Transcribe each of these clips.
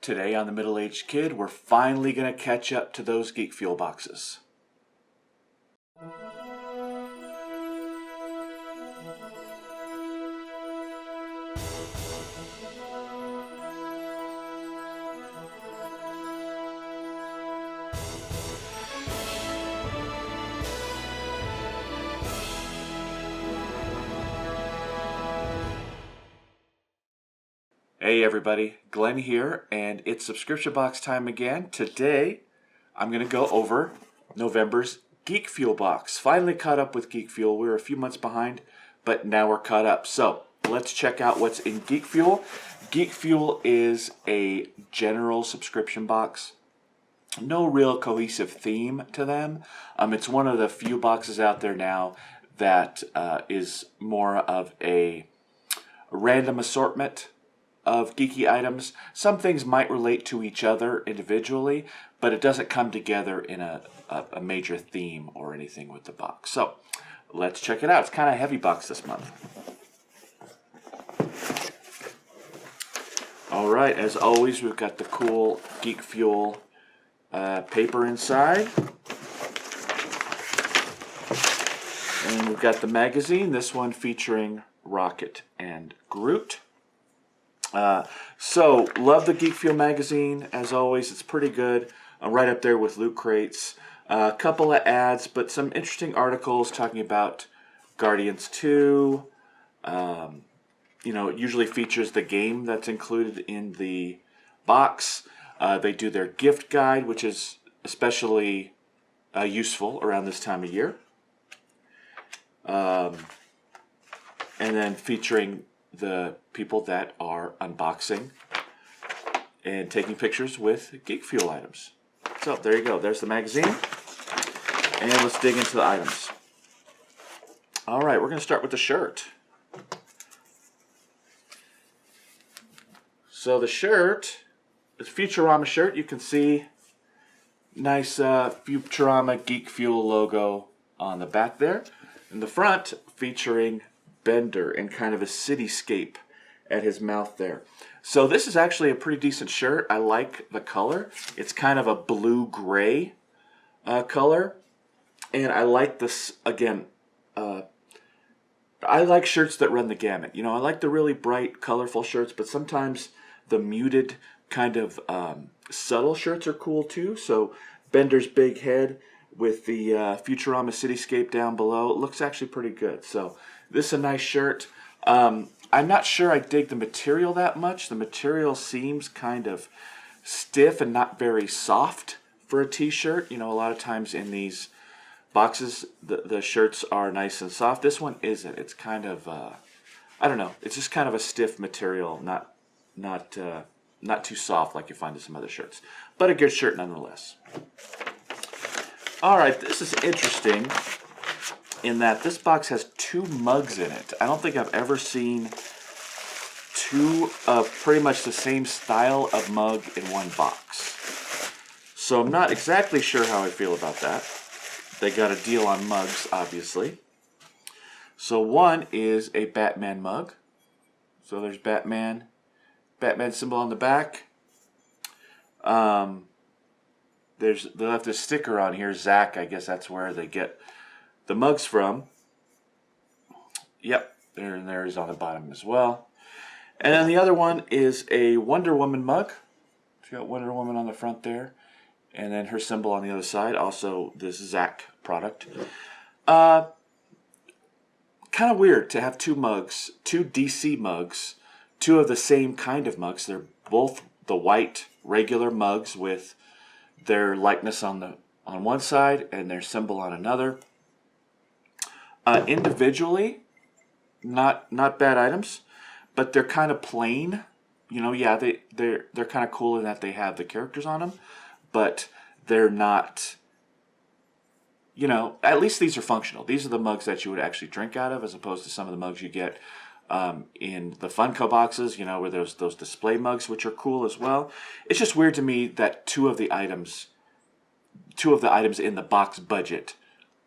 Today on The Middle-Aged Kid, we're finally going to catch up to those Geek Fuel boxes. Hey everybody, Glenn here, and it's subscription box time again. Today, I'm going to go over November's Geek Fuel box. Finally caught up with Geek Fuel. We were a few months behind, but now we're caught up. So, let's check out what's in Geek Fuel. Geek Fuel is a general subscription box. No real cohesive theme to them. It's one of the few boxes out there now that is more of a random assortment of geeky items. Some things might relate to each other individually, but it doesn't come together in a major theme or anything with the box. So let's check it out. It's kind of a heavy box this month. All right, as always, we've got the cool Geek Fuel paper inside. And we've got the magazine, this one featuring Rocket and Groot. So, love the Geek Fuel magazine, as always. It's pretty good. Right up there with Loot Crates. A couple of ads, but some interesting articles talking about Guardians 2. You know, it usually features the game that's included in the box. They do their gift guide, which is especially useful around this time of year. And then featuring the people that are unboxing and taking pictures with Geek Fuel items. So there you go. There's the magazine. And let's dig into the items. All right, we're going to start with the shirt. So the shirt is a Futurama shirt. You can see nice Futurama Geek Fuel logo on the back there. In the front, featuring Bender in kind of a cityscape at his mouth there. So this is actually a pretty decent shirt. I like the color. It's kind of a blue-gray color. And I like this, again, I like shirts that run the gamut. You know, I like the really bright, colorful shirts, but sometimes the muted kind of subtle shirts are cool too. So Bender's big head with the Futurama cityscape down below, it looks actually pretty good. So this is a nice shirt. I'm not sure I dig the material that much. The material seems kind of stiff and not very soft for a t-shirt. You know, a lot of times in these boxes, the shirts are nice and soft. This one isn't. It's kind of, I don't know. It's just kind of a stiff material, not too soft like you find in some other shirts. But a good shirt nonetheless. All right, this is interesting in that this box has two mugs in it. I don't think I've ever seen two of pretty much the same style of mug in one box. So I'm not exactly sure how I feel about that. They got a deal on mugs, obviously. So one is a Batman mug. So there's Batman symbol on the back. They left this sticker on here, Zach. I guess that's where they get the mugs from. Yep, there's on the bottom as well. And then the other one is a Wonder Woman mug. It's got Wonder Woman on the front there. And then her symbol on the other side. Also, this Zach product. Kind of weird to have two mugs, two DC mugs, two of the same kind of mugs. They're both the white regular mugs with their likeness on one side and their symbol on another. Individually, not bad items, but they're kind of plain. You know, yeah, they're kind of cool in that they have the characters on them, but they're not. You know, at least these are functional. These are the mugs that you would actually drink out of, as opposed to some of the mugs you get in the Funko boxes. You know, where there's those display mugs, which are cool as well. It's just weird to me that two of the items in the box budget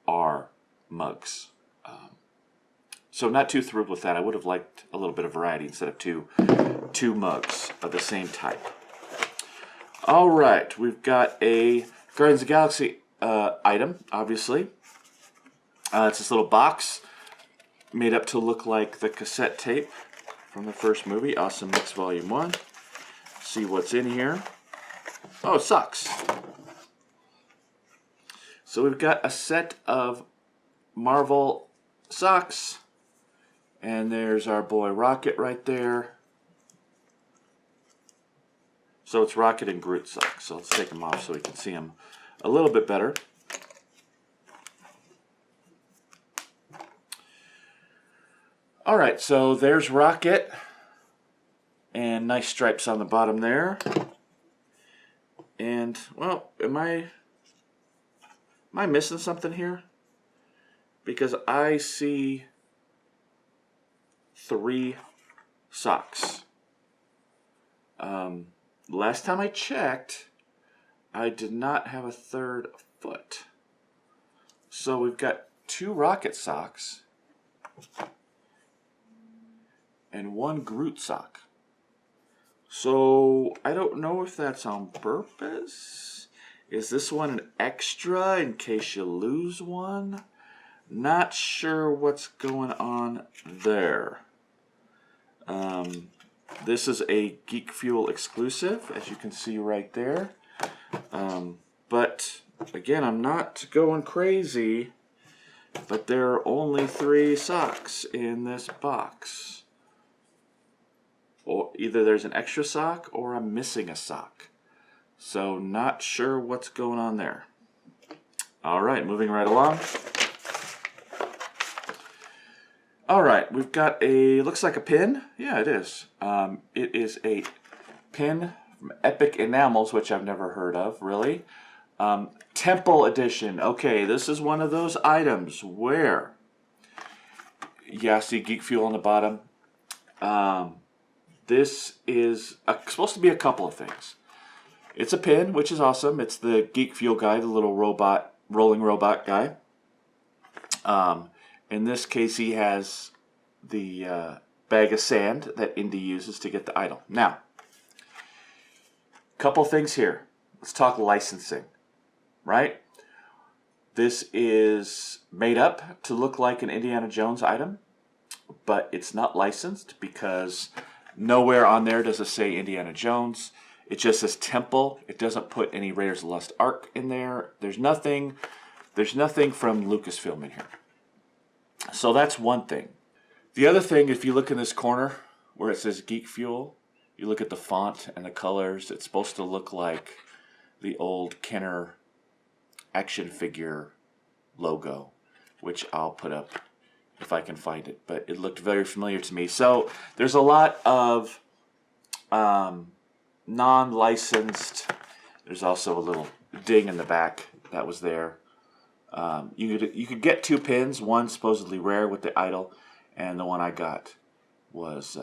are mugs. So not too thrilled with that. I would have liked a little bit of variety instead of two mugs of the same type. All right, we've got a Guardians of the Galaxy item, obviously. It's this little box made up to look like the cassette tape from the first movie, Awesome Mix Volume 1. See what's in here. Oh, it sucks. So we've got a set of Marvel socks. And there's our boy Rocket right there. So it's Rocket and Groot socks. So let's take them off so we can see them a little bit better. Alright, so there's Rocket. And nice stripes on the bottom there. And, well, am I missing something here? Because I see 3 socks. Last time I checked, I did not have a 3rd foot. So we've got 2 Rocket socks and 1 Groot sock. So I don't know if that's on purpose. Is this one an extra in case you lose one? Not sure what's going on there. This is a Geek Fuel exclusive, as you can see right there. But again, I'm not going crazy, but there are only 3 socks in this box. Or either there's an extra sock or I'm missing a sock. So not sure what's going on there. All right, moving right along. All right, we've got a, looks like a pin. Yeah, it is. It is a pin from Epic Enamels, which I've never heard of, really. Temple Edition. Okay, this is one of those items where, yeah, see Geek Fuel on the bottom. This is supposed to be a couple of things. It's a pin, which is awesome. It's the Geek Fuel guy, the little robot, rolling robot guy. In this case, he has the bag of sand that Indy uses to get the idol. Now, couple things here. Let's talk licensing, right? This is made up to look like an Indiana Jones item, but it's not licensed because nowhere on there does it say Indiana Jones. It just says Temple. It doesn't put any Raiders of the Lost Ark in there. There's nothing from Lucasfilm in here. So that's one thing. The other thing, if you look in this corner where it says Geek Fuel, you look at the font and the colors, it's supposed to look like the old Kenner action figure logo, which I'll put up if I can find it. But it looked very familiar to me. So there's a lot of non-licensed. There's also a little ding in the back that was there. You could get 2 pins, one supposedly rare with the idol, and the one I got was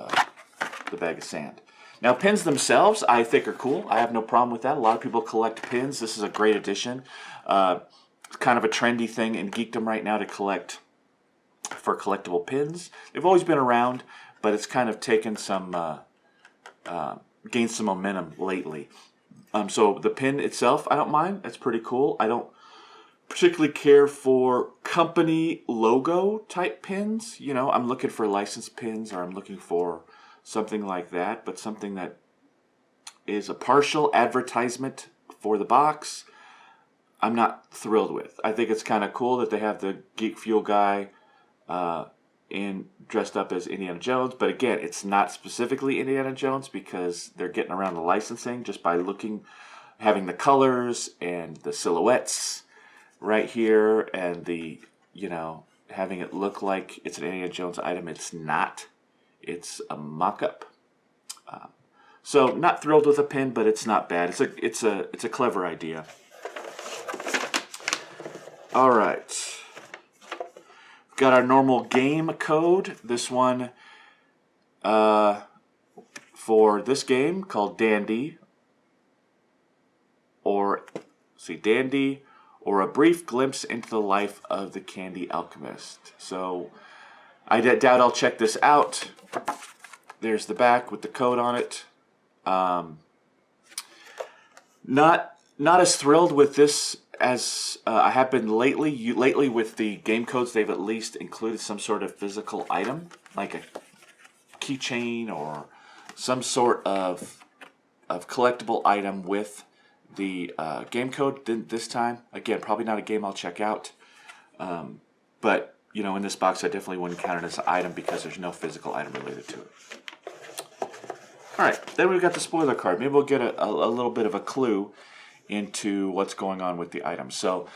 the bag of sand. Now, pins themselves I think are cool. I have no problem with that. A lot of people collect pins. This is a great addition. Kind of a trendy thing in geekdom right now to collect for collectible pins. They've always been around, but it's kind of taken some gained some momentum lately. So the pin itself, I don't mind. That's pretty cool. I don't particularly care for company logo type pins. You know, I'm looking for licensed pins, or I'm looking for something like that, but something that is a partial advertisement for the box, I'm not thrilled with. I think it's kind of cool that they have the Geek Fuel guy dressed up as Indiana Jones, but again, it's not specifically Indiana Jones because they're getting around the licensing just by having the colors and the silhouettes right here, and the, you know, having it look like it's an Indiana Jones item. It's not. It's a mock-up. So not thrilled with a pin, but it's not bad. It's a clever idea. All right. We've got our normal game code. This one for this game called Dandy, Dandy, or A Brief Glimpse into the Life of the Candy Alchemist. So I doubt I'll check this out. There's the back with the code on it. Not as thrilled with this as I have been lately. Lately with the game codes, they've at least included some sort of physical item, like a keychain or some sort of collectible item with the game code. This time, again, probably not a game I'll check out. But you know, in this box, I definitely wouldn't count it as an item because there's no physical item related to it. All right, then we've got the spoiler card. Maybe we'll get a little bit of a clue into what's going on with the items. So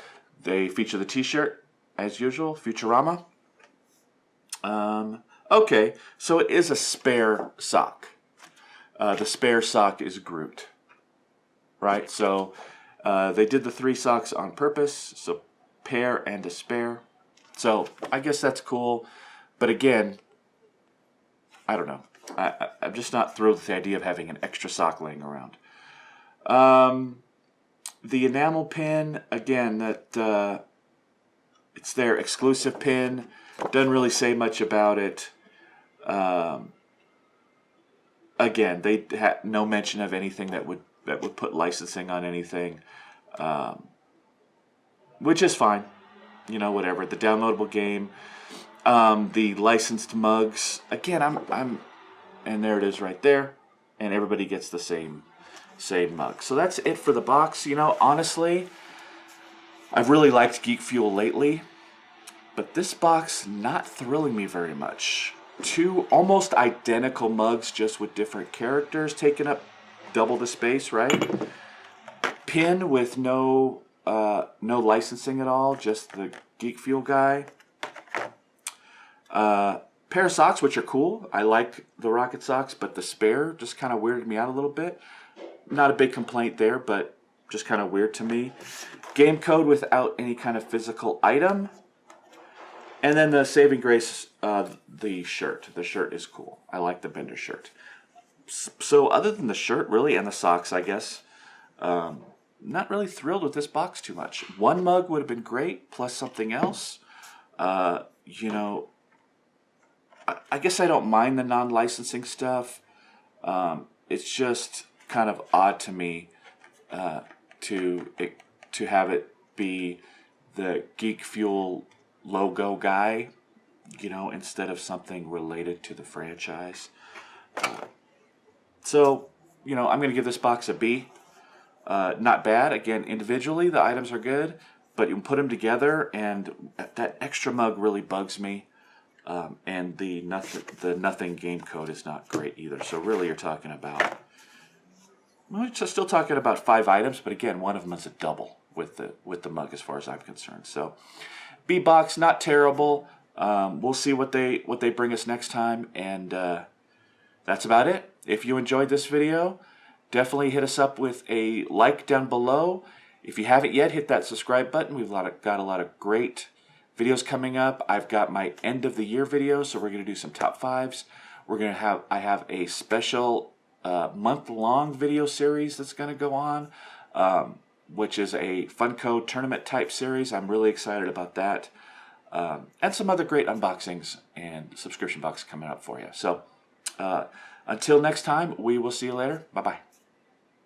they feature the t-shirt, as usual, Futurama. Okay, so it is a spare sock. The spare sock is Groot, right? So they did the 3 socks on purpose, so pair and a spare. So I guess that's cool, but again, I don't know. I'm just not thrilled with the idea of having an extra sock laying around. The enamel pin, again, that it's their exclusive pin. Doesn't really say much about it. Again, they had no mention of anything that would put licensing on anything, which is fine. You know, whatever. The downloadable game, the licensed mugs. Again, and there it is right there, and everybody gets the same mug. So that's it for the box. You know, honestly, I've really liked Geek Fuel lately, but this box not thrilling me very much. 2 almost identical mugs, just with different characters taking up double the space, right? Pin with no licensing at all, just the Geek Fuel guy. Pair of socks, which are cool. I like the Rocket socks, but the spare just kind of weirded me out a little bit. Not a big complaint there, but just kind of weird to me. Game code without any kind of physical item. And then the saving grace, the shirt. The shirt is cool. I like the Bender shirt. So other than the shirt, really, and the socks, I guess, not really thrilled with this box too much. 1 mug would have been great, plus something else. You know, I guess I don't mind the non-licensing stuff. It's just kind of odd to me to have it be the Geek Fuel logo guy, you know, instead of something related to the franchise. So, you know, I'm going to give this box a B. Not bad. Again, individually, the items are good, but you can put them together, and that extra mug really bugs me. And the nothing game code is not great either. So really, you're talking about, well, we're still talking about 5 items, but again, one of them is a double with the mug, as far as I'm concerned. So B box, not terrible. We'll see what they bring us next time, and that's about it. If you enjoyed this video, definitely hit us up with a like down below. If you haven't yet, hit that subscribe button. We've got a lot of great videos coming up. I've got my end of the year videos, so we're going to do some top 5s. I have a special month-long video series that's going to go on, which is a Funko tournament type series. I'm really excited about that. And some other great unboxings and subscription boxes coming up for you. So until next time, we will see you later. Bye-bye.